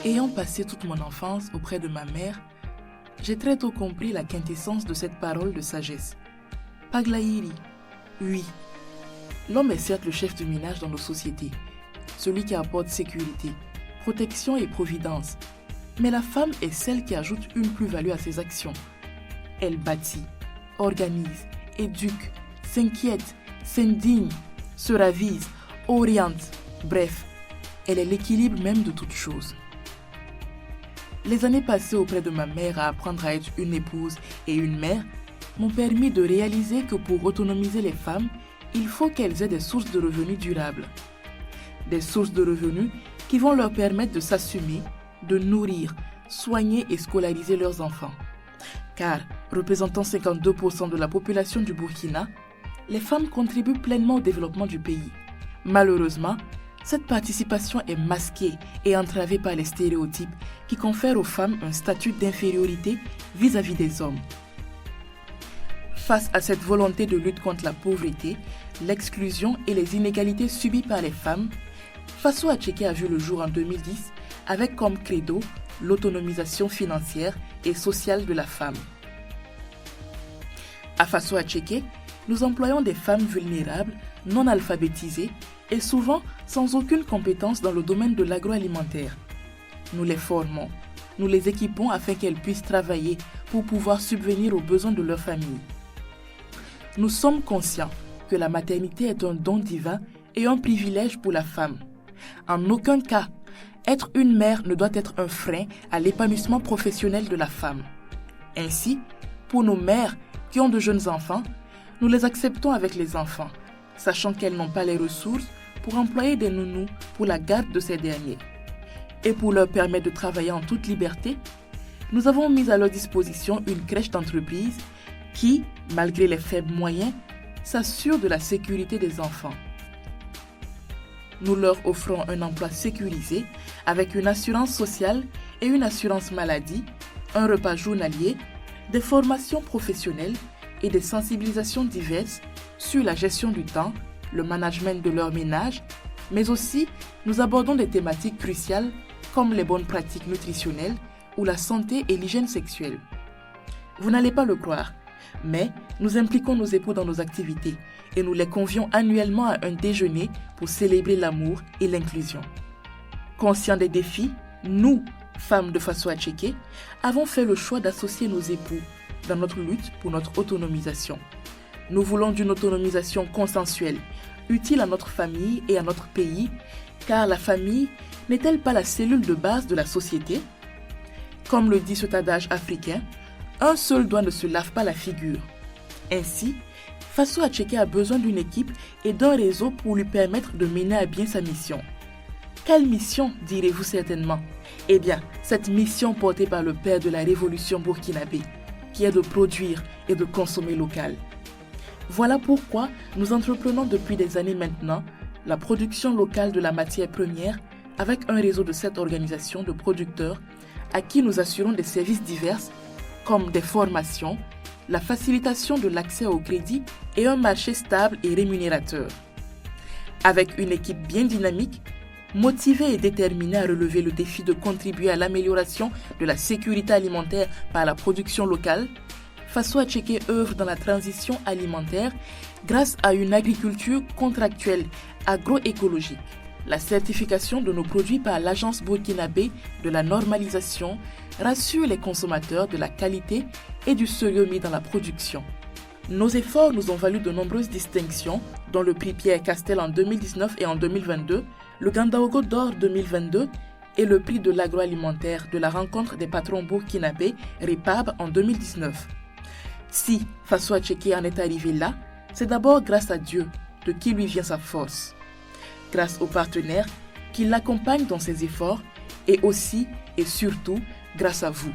Ayant passé toute mon enfance auprès de ma mère, j'ai très tôt compris la quintessence de cette parole de sagesse. Paglaïri, oui, l'homme est certes le chef du ménage dans nos sociétés, celui qui apporte sécurité, protection et providence. Mais la femme est celle qui ajoute une plus-value à ses actions. Elle bâtit, organise, éduque, s'inquiète, s'indigne, se ravise, oriente, bref, elle est l'équilibre même de toute chose. Les années passées auprès de ma mère à apprendre à être une épouse et une mère m'ont permis de réaliser que pour autonomiser les femmes, il faut qu'elles aient des sources de revenus durables. Des sources de revenus qui vont leur permettre de s'assumer, de nourrir, soigner et scolariser leurs enfants. Car, représentant 52% de la population du Burkina, les femmes contribuent pleinement au développement du pays. Malheureusement, cette participation est masquée et entravée par les stéréotypes qui confèrent aux femmes un statut d'infériorité vis-à-vis des hommes. Face à cette volonté de lutte contre la pauvreté, l'exclusion et les inégalités subies par les femmes, Faso Acheke a vu le jour en 2010 avec comme credo l'autonomisation financière et sociale de la femme. À Faso Acheke, nous employons des femmes vulnérables, non alphabétisées et souvent sans aucune compétence dans le domaine de l'agroalimentaire. Nous les formons, nous les équipons afin qu'elles puissent travailler pour pouvoir subvenir aux besoins de leur famille. Nous sommes conscients que la maternité est un don divin et un privilège pour la femme. En aucun cas, être une mère ne doit être un frein à l'épanouissement professionnel de la femme. Ainsi, pour nos mères qui ont de jeunes enfants, nous les acceptons avec les enfants, sachant qu'elles n'ont pas les ressources pour employer des nounous pour la garde de ces derniers. Et pour leur permettre de travailler en toute liberté, nous avons mis à leur disposition une crèche d'entreprise qui, malgré les faibles moyens, s'assure de la sécurité des enfants. Nous leur offrons un emploi sécurisé avec une assurance sociale et une assurance maladie, un repas journalier, des formations professionnelles et des sensibilisations diverses sur la gestion du temps, le management de leur ménage, mais aussi nous abordons des thématiques cruciales comme les bonnes pratiques nutritionnelles ou la santé et l'hygiène sexuelle. Vous n'allez pas le croire, mais nous impliquons nos époux dans nos activités et nous les convions annuellement à un déjeuner pour célébrer l'amour et l'inclusion. Conscients des défis, nous, femmes de Faso Acheke, avons fait le choix d'associer nos époux dans notre lutte pour notre autonomisation. Nous voulons d'une autonomisation consensuelle, utile à notre famille et à notre pays, car la famille n'est-elle pas la cellule de base de la société? Comme le dit cet adage africain, un seul doigt ne se lave pas la figure. Ainsi, Faso Acheke a besoin d'une équipe et d'un réseau pour lui permettre de mener à bien sa mission. Quelle mission, direz-vous certainement? Eh bien, cette mission portée par le père de la révolution burkinabé, qui est de produire et de consommer local. Voilà pourquoi nous entreprenons depuis des années maintenant la production locale de la matière première avec un réseau de 7 organisations de producteurs à qui nous assurons des services divers comme des formations, la facilitation de l'accès au crédit et un marché stable et rémunérateur. Avec une équipe bien dynamique, motivée et déterminée à relever le défi de contribuer à l'amélioration de la sécurité alimentaire par la production locale, Faso Acheke œuvre dans la transition alimentaire grâce à une agriculture contractuelle agroécologique. La certification de nos produits par l'Agence burkinabé de la normalisation rassure les consommateurs de la qualité et du sérieux mis dans la production. Nos efforts nous ont valu de nombreuses distinctions, dont le prix Pierre Castel en 2019 et en 2022, le Gandaogo d'or 2022 et le prix de l'agroalimentaire de la rencontre des patrons burkinabés REPAB en 2019. Si Faso Acheke en est arrivé là, c'est d'abord grâce à Dieu, de qui lui vient sa force. Grâce aux partenaires qui l'accompagnent dans ses efforts et aussi et surtout grâce à vous.